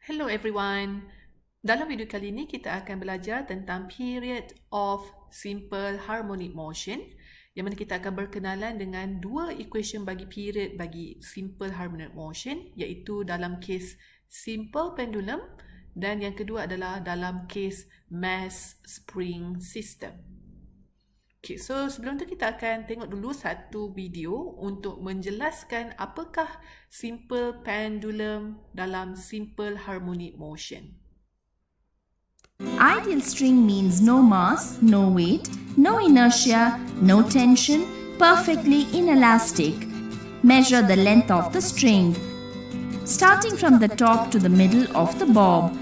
Hello everyone. Dalam video kali ini kita akan belajar tentang period of simple harmonic motion, yang mana kita akan berkenalan dengan dua equation bagi period bagi simple harmonic motion, iaitu dalam kes simple pendulum dan yang kedua adalah dalam kes mass spring system. Okay, so sebelum tu kita akan tengok dulu satu video untuk menjelaskan apakah simple pendulum dalam simple harmonic motion. Ideal string means no mass, no weight, no inertia, no tension, perfectly inelastic. Measure the length of the string, starting from the top to the middle of the bob.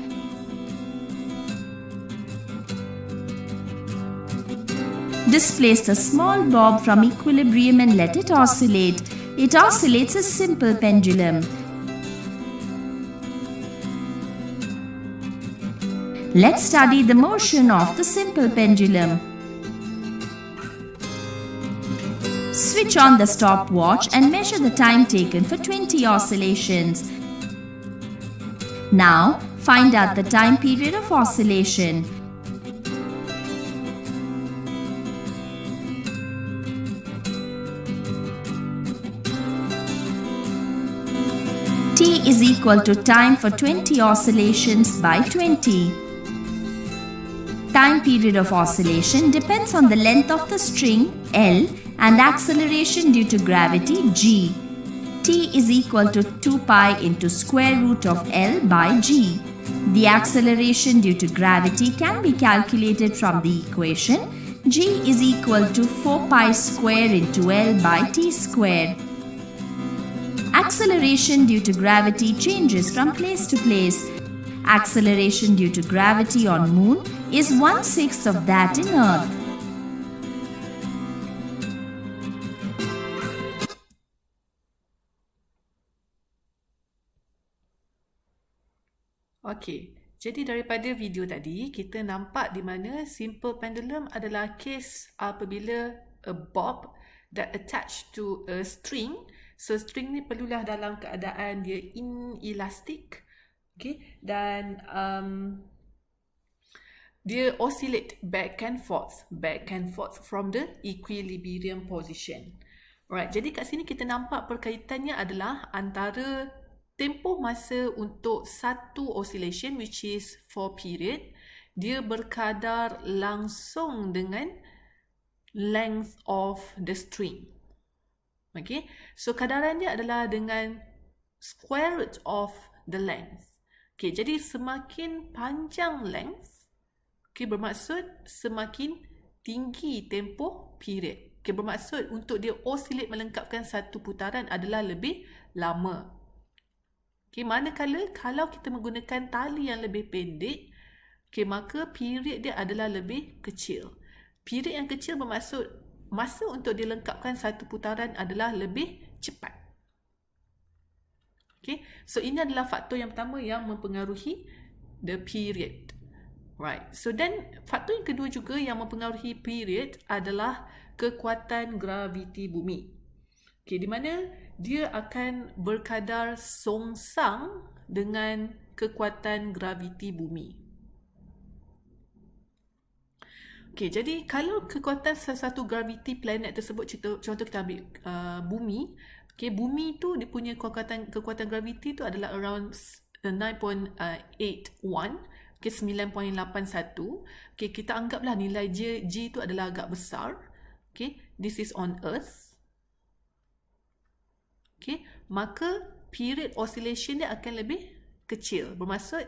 Displace the small bob from equilibrium and let it oscillate. It oscillates a simple pendulum. Let's study the motion of the simple pendulum. Switch on the stopwatch and measure the time taken for 20 oscillations. Now, find out the time period of oscillation. T is equal to time for 20 oscillations by 20. Time period of oscillation depends on the length of the string L and acceleration due to gravity G. T is equal to 2 pi into square root of L by G. The acceleration due to gravity can be calculated from the equation G is equal to 4 pi square into L by T square. Acceleration due to gravity changes from place to place. Acceleration due to gravity on Moon is 1/6 of that in Earth. Okey, jadi daripada video tadi kita nampak di mana simple pendulum adalah kes apabila a bob that attached to a string. So string ni perlulah dalam keadaan dia inelastic, okay, dan dia oscillate back and forth from the equilibrium position. Alright, jadi kat sini kita nampak perkaitannya adalah antara tempoh masa untuk satu oscillation, which is 4 period, dia berkadar langsung dengan length of the string. Okay, so kadaran dia adalah dengan square root of the length. Okay, jadi semakin panjang length, okay, bermaksud semakin tinggi tempoh period. Okay, bermaksud untuk dia oscillate melengkapkan satu putaran adalah lebih lama. Okay, manakala kalau kita menggunakan tali yang lebih pendek, okay, maka period dia adalah lebih kecil. Period yang kecil bermaksud masa untuk dilengkapkan satu putaran adalah lebih cepat. Okay, so ini adalah faktor yang pertama yang mempengaruhi the period. Right, so then faktor yang kedua juga yang mempengaruhi period adalah kekuatan graviti bumi. Okay, di mana dia akan berkadar songsang dengan kekuatan graviti bumi. Okay, jadi kalau kekuatan satu graviti planet tersebut, contoh kita ambil bumi, okay, bumi tu dia punya kekuatan graviti tu adalah around 9.81, okay, 9.81. Okay, kita anggaplah nilai G tu adalah agak besar. Okay, this is on Earth. Okay, maka period oscillation dia akan lebih kecil. Bermaksud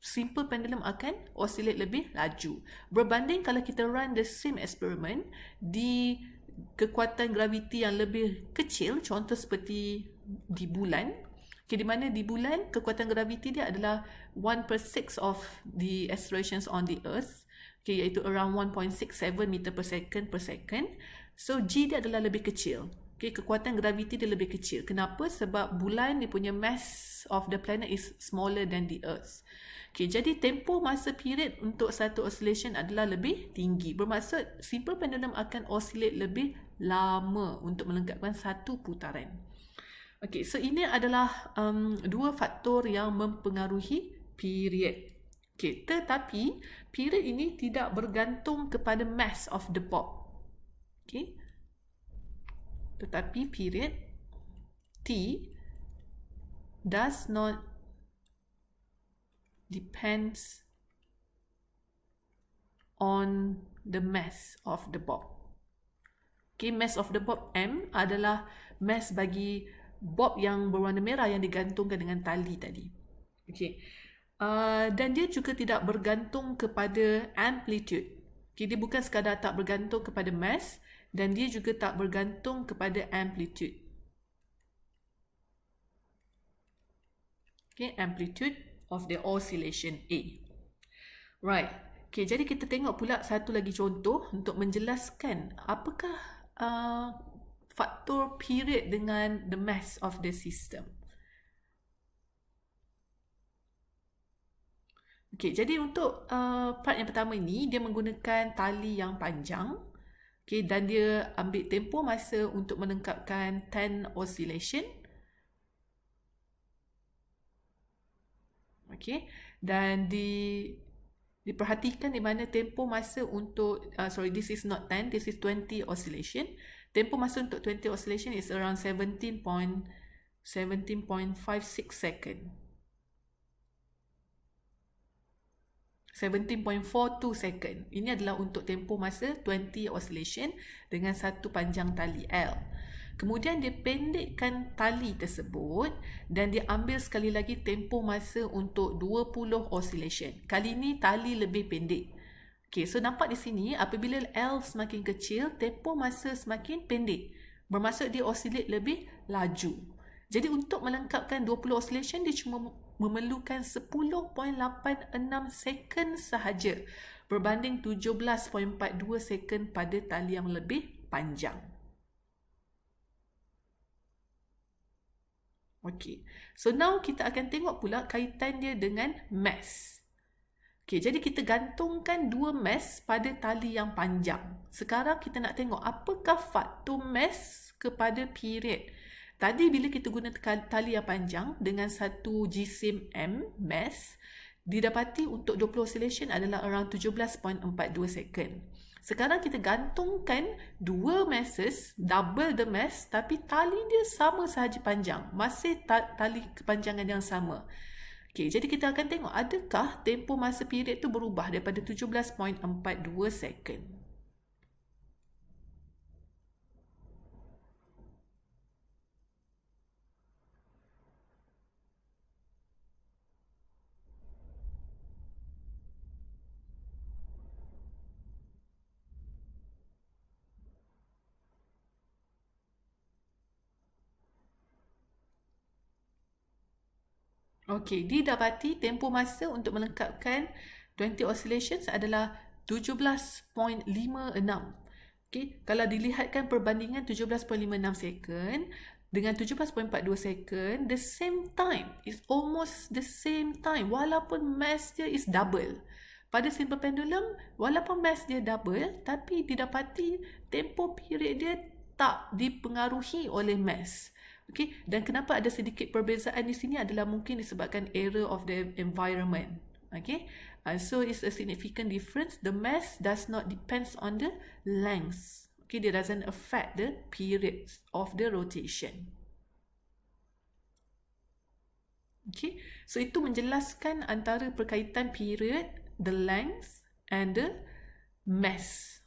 simple pendulum akan oscillate lebih laju. Berbanding kalau kita run the same experiment di kekuatan graviti yang lebih kecil, contoh seperti di bulan. Okay, di mana di bulan kekuatan graviti dia adalah 1/6 of the accelerations on the Earth. Okay, iaitu around 1.67 meter per second. So G dia adalah lebih kecil. Okay, kekuatan graviti dia lebih kecil. Kenapa? Sebab bulan dia punya mass of the planet is smaller than the Earth. Okay, jadi tempoh masa period untuk satu oscillation adalah lebih tinggi. Bermaksud simple pendulum akan oscillate lebih lama untuk melengkapkan satu putaran. Okay, so ini adalah dua faktor yang mempengaruhi period. Okay, tetapi period ini tidak bergantung kepada mass of the bob. Okay, tetapi period T does not depends on the mass of the bob. Okay, mass of the bob M adalah mass bagi bob yang berwarna merah yang digantungkan dengan tali tadi. Okay. Dan dia juga tidak bergantung kepada amplitude. Okay, dia bukan sekadar tak bergantung kepada mass dan dia juga tak bergantung kepada amplitude. Okay, amplitude of the oscillation A. Right. Okay, jadi kita tengok pula satu lagi contoh untuk menjelaskan apakah faktor period dengan the mass of the system. Okay, jadi untuk part yang pertama ini, dia menggunakan tali yang panjang. Okay, dan dia ambil tempoh masa untuk menangkapkan 10 oscillation. Okay, dan diperhatikan di mana tempoh masa untuk, this is not 10, this is 20 oscillation. Tempoh masa untuk 20 oscillation is around 17.56 second. 17.42 second. Ini adalah untuk tempoh masa 20 oscillation dengan satu panjang tali L. Kemudian dia pendekkan tali tersebut dan dia ambil sekali lagi tempoh masa untuk 20 oscillation. Kali ini tali lebih pendek. Okay, so nampak di sini apabila L semakin kecil, tempoh masa semakin pendek. Bermaksud dia oscillate lebih laju. Jadi untuk melengkapkan 20 oscillation, dia cuma memerlukan 10.86 second sahaja berbanding 17.42 second pada tali yang lebih panjang. Okay, so now kita akan tengok pula kaitan dia dengan mass. Okay, jadi kita gantungkan dua mass pada tali yang panjang. Sekarang kita nak tengok apakah faktor mass kepada period. Tadi bila kita guna tali yang panjang dengan satu jisim M, mass, didapati untuk 20 oscillation adalah around 17.42 second. Sekarang kita gantungkan dua masses, double the mass, tapi tali dia sama sahaja panjang. Masih tali kepanjangan yang sama. Okay, jadi kita akan tengok adakah tempoh masa period tu berubah daripada 17.42 second. Okey, didapati tempoh masa untuk melengkapkan 20 oscillations adalah 17.56. Okey, kalau dilihatkan perbandingan 17.56 second dengan 17.42 second, the same time, is almost the same time walaupun mass dia is double. Pada simple pendulum, walaupun mass dia double, tapi didapati tempoh period dia tak dipengaruhi oleh mass. Okay, dan kenapa ada sedikit perbezaan di sini adalah mungkin disebabkan error of the environment. Okay, so it's a significant difference. The mass does not depends on the length. Okay, it doesn't affect the periods of the rotation. Okay, so itu menjelaskan antara perkaitan period, the length and the mass.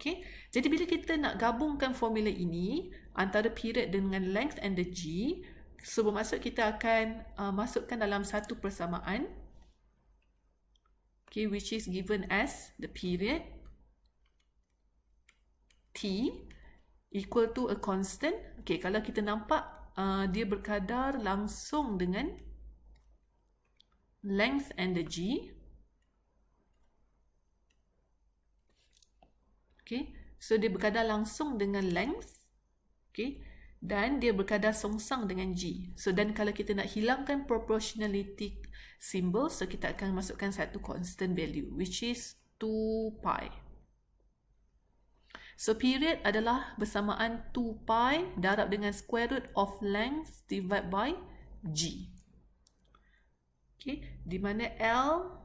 Okay, jadi bila kita nak gabungkan formula ini antara period dengan length and the G, so bermaksud kita akan masukkan dalam satu persamaan, okay, which is given as the period T equal to a constant. Okay, kalau kita nampak dia berkadar langsung dengan length and the G. Okay, so dia berkadar langsung dengan length, okay, dan dia berkadar songsang dengan G. So dan kalau kita nak hilangkan proportionality symbol, so kita akan masukkan satu constant value which is 2 pi. So period adalah bersamaan 2 pi darab dengan square root of length divided by G. Okay, di mana L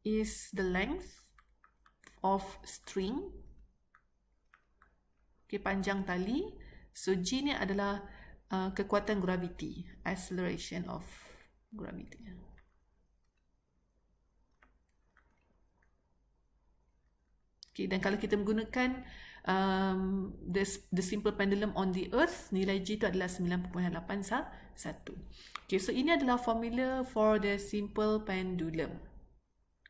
is the length of string. Okay, panjang tali. So G ni adalah kekuatan graviti, acceleration of gravity. Okay, dan kalau kita menggunakan the simple pendulum on the earth, nilai G itu adalah 9.81. Okay, so ini adalah formula for the simple pendulum.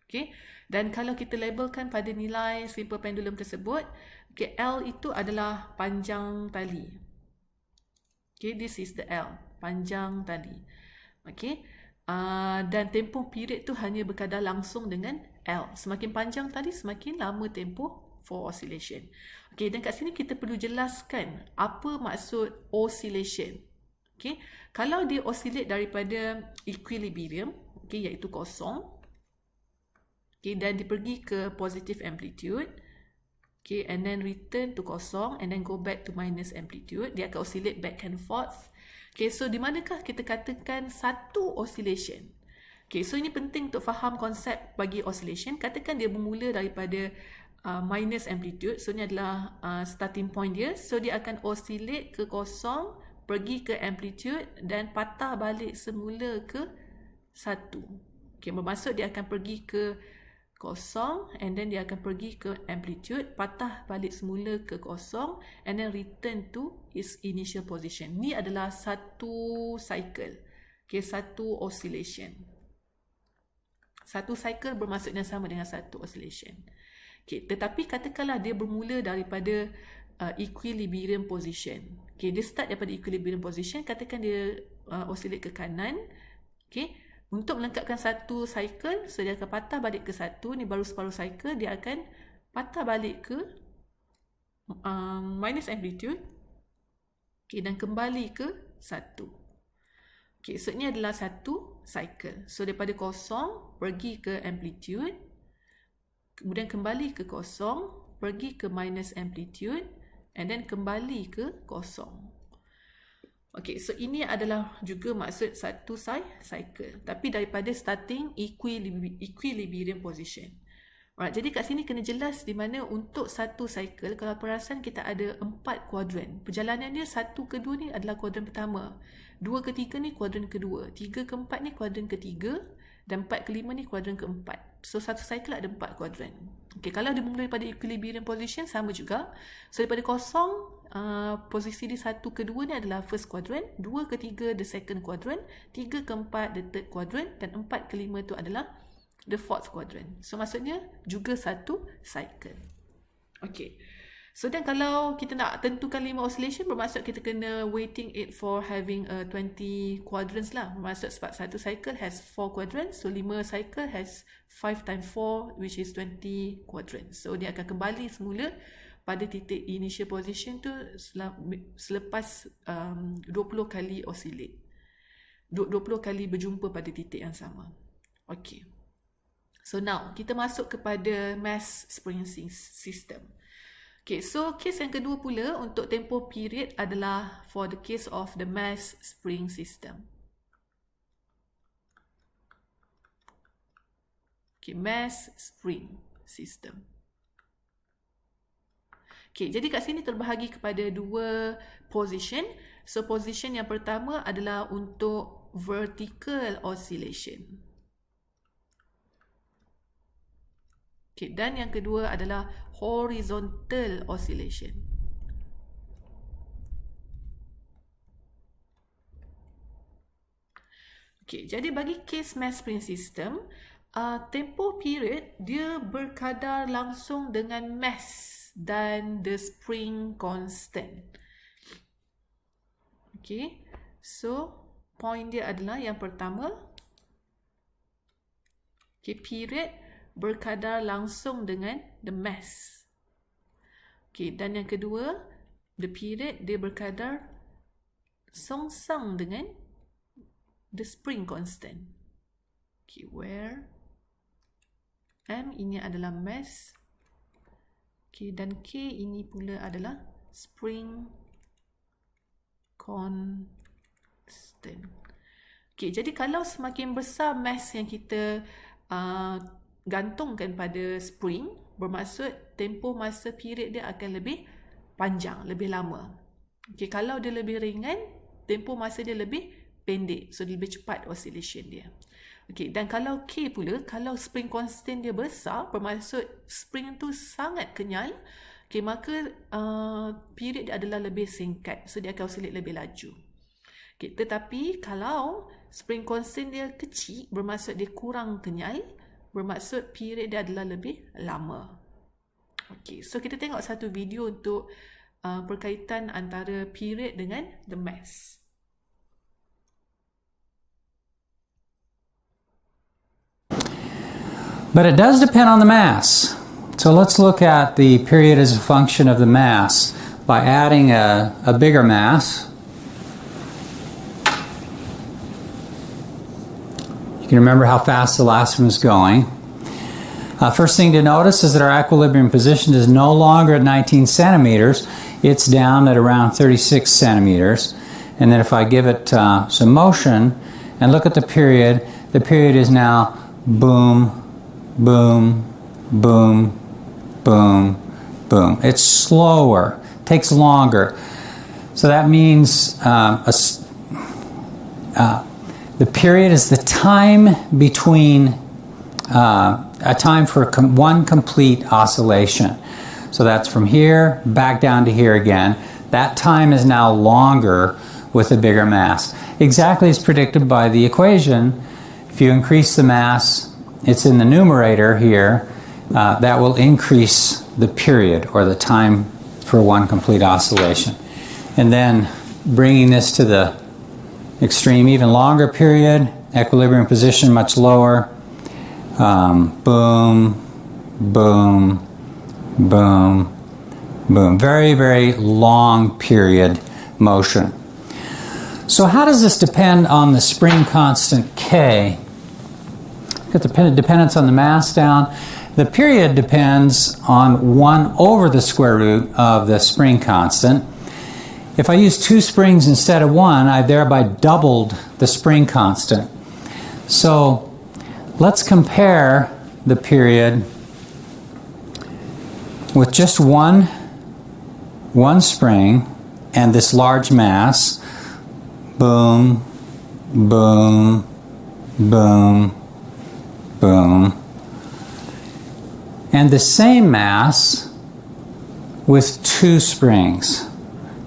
Okay, dan kalau kita labelkan pada nilai simple pendulum tersebut, okay, L itu adalah panjang tali. Okay, this is the L, panjang tali. Okay, dan tempoh period tu hanya berkadar langsung dengan L. Semakin panjang tali, semakin lama tempoh for oscillation. Okay, dan kat sini kita perlu jelaskan apa maksud oscillation. Okay, kalau dia oscillate daripada equilibrium, okay, iaitu kosong, okay, dan dia pergi ke positive amplitude, okay, and then return to kosong, and then go back to minus amplitude, dia akan oscillate back and forth. Okay, so di manakah kita katakan satu oscillation? Okay, so ini penting untuk faham konsep bagi oscillation. Katakan dia bermula daripada minus amplitude, so ini adalah starting point dia. So dia akan oscillate ke kosong, pergi ke amplitude dan patah balik semula ke 1. Okay, bermaksud dia akan pergi ke kosong and then dia akan pergi ke amplitude, patah balik semula ke kosong and then return to its initial position. Ni adalah satu cycle. Okay, satu oscillation. Satu cycle bermaksud yang sama dengan satu oscillation. Okay, tetapi katakanlah dia bermula daripada equilibrium position. Okay, dia start daripada equilibrium position, katakan dia oscillate ke kanan. Okay, untuk melengkapkan satu cycle, so dia akan patah balik ke 1, ni baru separuh cycle, dia akan patah balik ke minus amplitude. Okay, dan kembali ke 1. Okay, so ini adalah satu cycle. So daripada kosong, pergi ke amplitude, kemudian kembali ke kosong, pergi ke minus amplitude, and then kembali ke kosong. Okay, so ini adalah juga maksud satu cycle. Tapi daripada starting equilibrium position. Alright, jadi kat sini kena jelas di mana untuk satu cycle, kalau perasan kita ada 4 kuadran. Perjalanan dia 1 ke 2 ni adalah kuadran pertama. 2 ke 3 ni kuadran kedua. 3 ke 4 ni kuadran ketiga. Dan 4 ke 5 ni kuadran keempat. So satu cycle ada 4 kuadran. Okay, kalau dia mula daripada equilibrium position, sama juga. So daripada kosong, posisi di 1 ke 2 ni adalah first quadrant, 2 ke 3 the second quadrant, 3 ke 4 the third quadrant, dan 4 ke 5 tu adalah the fourth quadrant. So maksudnya juga satu cycle. Okay. So dan kalau kita nak tentukan 5 oscillation, bermaksud kita kena weighting it for having 20 quadrants lah. Bermaksud sebab satu cycle has 4 quadrants, so 5 cycle has 5 times 4 which is 20 quadrants. So dia akan kembali semula pada titik initial position tu selepas 20 kali oscillate. 20 kali berjumpa pada titik yang sama. Okay. So now, kita masuk kepada mass spring system. Okay, so case yang kedua pula untuk tempoh period adalah for the case of the mass spring system. Okay, mass spring system. Okay, jadi kat sini terbahagi kepada 2 position. So, position yang pertama adalah untuk vertical oscillation. Okay, dan yang kedua adalah horizontal oscillation. Okay, jadi bagi case mass spring system, tempoh period dia berkadar langsung dengan mass dan the spring constant. Okay, so point dia adalah yang pertama, okay, period berkadar langsung dengan the mass. Okay, dan yang kedua, the period dia berkadar songsang dengan the spring constant. Okay, where M ini adalah mass, Okay, dan K ini pula adalah spring constant. Okay, jadi kalau semakin besar mass yang kita gantungkan pada spring, bermaksud tempoh masa period dia akan lebih panjang, lebih lama. Okay, kalau dia lebih ringan, tempoh masa dia lebih pendek. So, dia lebih cepat oscillation dia. Okay, dan kalau K pula, kalau spring constant dia besar, bermaksud spring tu sangat kenyal, okay, maka period dia adalah lebih singkat. So, dia akan oscillate lebih laju. Okay, tetapi kalau spring constant dia kecil, bermaksud dia kurang kenyal, bermaksud period dia adalah lebih lama. Okay, so kita tengok satu video untuk perkaitan antara period dengan the mass. But it does depend on the mass. So let's look at the period as a function of the mass by adding a bigger mass. You can remember how fast the last one was going. First thing to notice is that our equilibrium position is no longer at 19 centimeters. It's down at around 36 centimeters. And then if I give it some motion and look at the period is now boom, boom, boom, boom, boom. It's slower, takes longer. So that means the period is the time between a time for one complete oscillation. So that's from here back down to here again. That time is now longer with a bigger mass. Exactly as predicted by the equation. If you increase the mass, it's in the numerator here, that will increase the period or the time for one complete oscillation. And then bringing this to the extreme, even longer period, equilibrium position much lower, boom, boom, boom, boom. Very, very long period motion. So how does this depend on the spring constant K? Get the dependence on the mass down. The period depends on 1 over the square root of the spring constant. If I use 2 springs instead of 1, I've thereby doubled the spring constant. So let's compare the period with just one spring and this large mass. Boom, boom, boom, boom. And the same mass with 2 springs.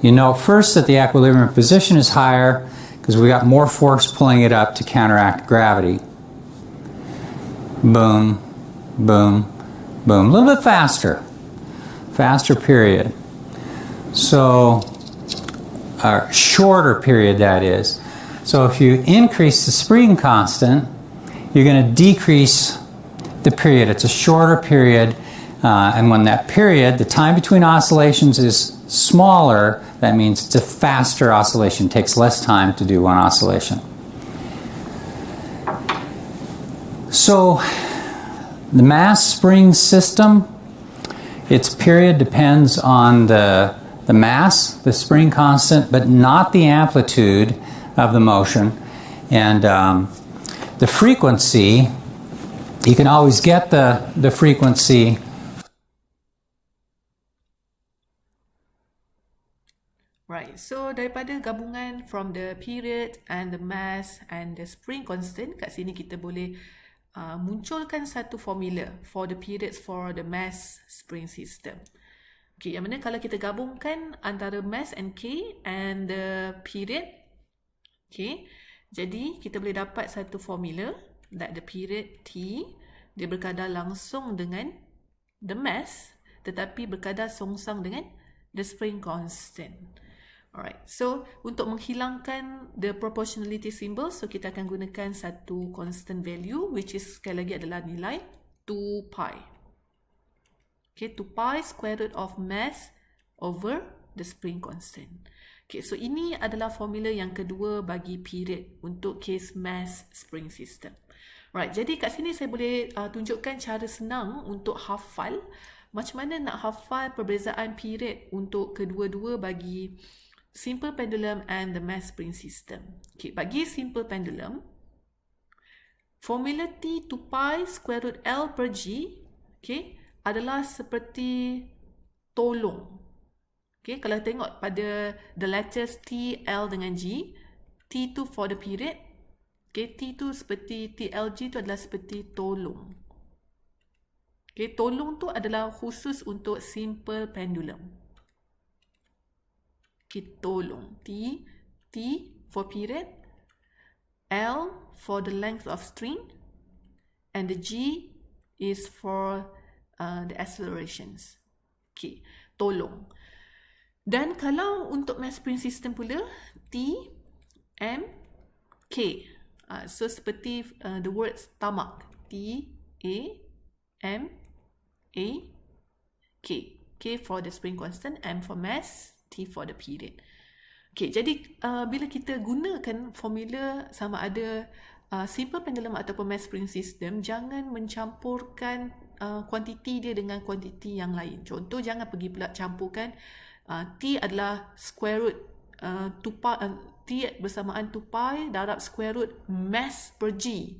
You note first that the equilibrium position is higher because we got more force pulling it up to counteract gravity. Boom, boom, boom. A little bit faster period. So, a shorter period that is. So if you increase the spring constant, you're going to decrease the period. It's a shorter period, and when that period, the time between oscillations is smaller, that means it's a faster oscillation. It takes less time to do one oscillation. So the mass spring system, its period depends on the mass, the spring constant, but not the amplitude of the motion. And the frequency, you can always get the frequency. Right, so daripada gabungan from the period and the mass and the spring constant, kat sini kita boleh munculkan satu formula for the periods for the mass spring system. Okay, yang mana kalau kita gabungkan antara mass and K and the period, okay, jadi kita boleh dapat satu formula that the period T, dia berkadar langsung dengan the mass, tetapi berkadar songsang dengan the spring constant. Alright, so untuk menghilangkan the proportionality symbol, so kita akan gunakan satu constant value, which is sekali lagi adalah nilai 2 pi. Okay, 2 pi square root of mass over the spring constant. Okay, so ini adalah formula yang kedua bagi period untuk case mass spring system. Right, jadi kat sini saya boleh tunjukkan cara senang untuk hafal Macam mana nak hafal perbezaan period untuk kedua-dua bagi simple pendulum and the mass spring system? Okay, bagi simple pendulum, formula T 2 pi square root L per G, okay, adalah seperti tolong. Okay, kalau tengok pada the letters T, L dengan G, T tu for the period, okay, T tu seperti TLG tu adalah seperti tolong. Okay, tolong tu adalah khusus untuk simple pendulum. Okay, tolong. T for period, L for the length of string, and the G is for the accelerations. Okay, tolong. Dan kalau untuk mass spring system pula, T, M, K. So seperti the words tamak. T, A, M, A, K. K for the spring constant, M for mass, T for the period. Okay, jadi bila kita gunakan formula sama ada simple pendulum ataupun mass spring system, jangan mencampurkan kuantiti dia dengan kuantiti yang lain. Contoh, jangan pergi pula campurkan T adalah square root 2 pi, T bersamaan 2 pi darab square root mass per G.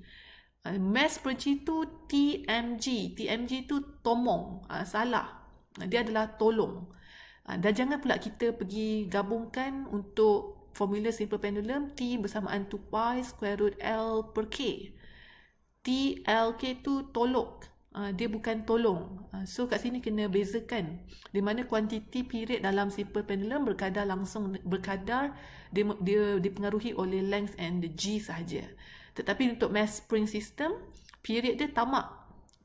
Mass per G tu TMG. TMG tu tomong. Salah. Dia adalah tolong. Dan jangan pula kita pergi gabungkan untuk formula simple pendulum T bersamaan 2 pi square root L per K. TLK tu tolok. Dia bukan tolong. So kat sini kena bezakan di mana kuantiti period dalam simple pendulum berkadar dia dipengaruhi oleh length and the G sahaja. Tetapi untuk mass spring system, period dia tamak.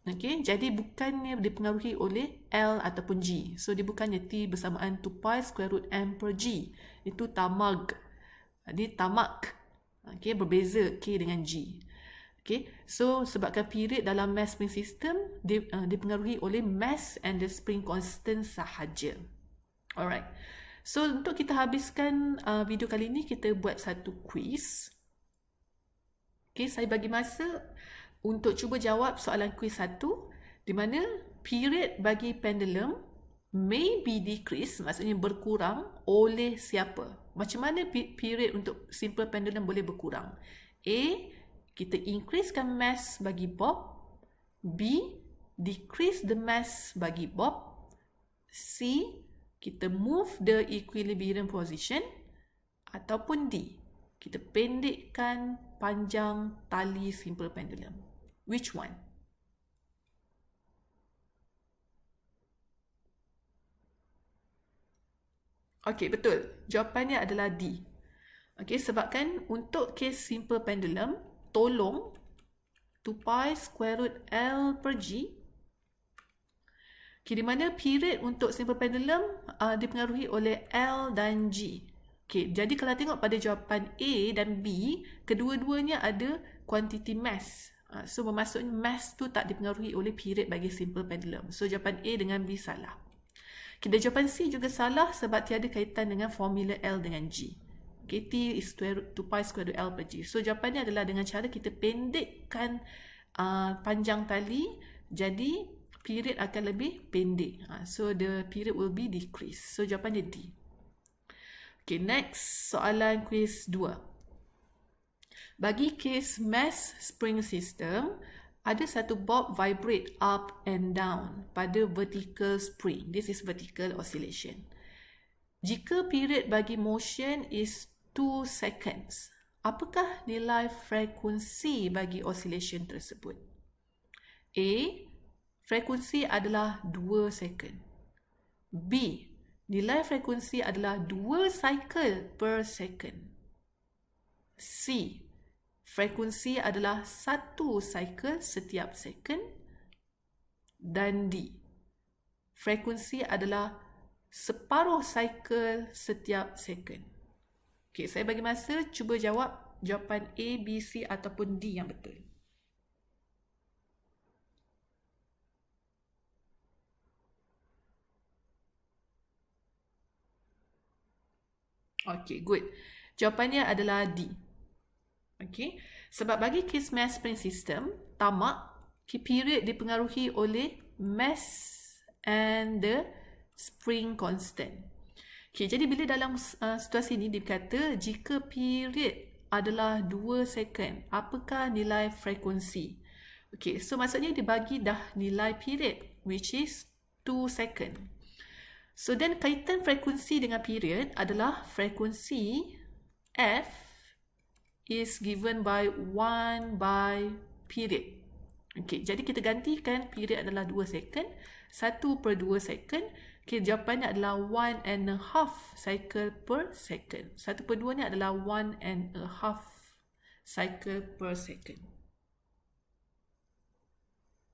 Okay, jadi bukannya dipengaruhi oleh L ataupun G. So dia bukannya T bersamaan 2 pi square root M per G. Itu tamag. Dia tamak. Okay, berbeza K dengan G. Okay, so sebabkan period dalam mass spring system dipengaruhi oleh mass and the spring constant sahaja. Alright. So untuk kita habiskan video kali ini, kita buat satu quiz. Okay, saya bagi masa untuk cuba jawab soalan quiz 1, di mana period bagi pendulum may be decreased, maksudnya berkurang oleh siapa? Macam mana period untuk simple pendulum boleh berkurang? A, kita increasekan mass bagi bob. B, decrease the mass bagi bob. C, kita move the equilibrium position. Ataupun D, kita pendekkan panjang tali simple pendulum. Which one? Okey, betul. Jawapannya adalah D. Okey, sebabkan untuk case simple pendulum, tolong 2 pi square root L per G. Okay, di mana period untuk simple pendulum dipengaruhi oleh L dan G. Okay, jadi kalau tengok pada jawapan A dan B, kedua-duanya ada kuantiti mass. So bermaksudnya mass tu tak dipengaruhi oleh period bagi simple pendulum. So jawapan A dengan B salah. Okay, dan jawapan C juga salah sebab tiada kaitan dengan formula L dengan G. Okay, T is 2 pi square root L per G. So jawapannya adalah dengan cara kita pendekkan panjang tali, jadi period akan lebih pendek. So the period will be decreased. So jawapannya D. Okay, next soalan quiz 2. Bagi case mass spring system, ada satu bob vibrate up and down pada vertical spring. This is vertical oscillation. Jika period bagi motion is 2 seconds, apakah nilai frekuensi bagi oscillation tersebut? A, frekuensi adalah 2 second. B, nilai frekuensi adalah 2 cycle per second. C, frekuensi adalah 1 cycle setiap second. Dan D, frekuensi adalah separuh cycle setiap second. Okay, saya bagi masa cuba jawab jawapan A, B, C ataupun D yang betul. Okay, good. Jawapannya adalah D. Okay, sebab bagi case mass spring system, tamak, period dipengaruhi oleh mass and the spring constant. Okay, jadi bila dalam situasi ni dia kata jika period adalah 2 second, apakah nilai frekuensi? Okay, so maksudnya dia bagi dah nilai period which is 2 second. So then kaitan frekuensi dengan period adalah frekuensi F is given by 1 by period. Okay, jadi kita gantikan period adalah 2 second, 1/2 second. Okay, jawapannya adalah 1.5 cycle per second. 1/2 ni adalah 1.5 cycle per second.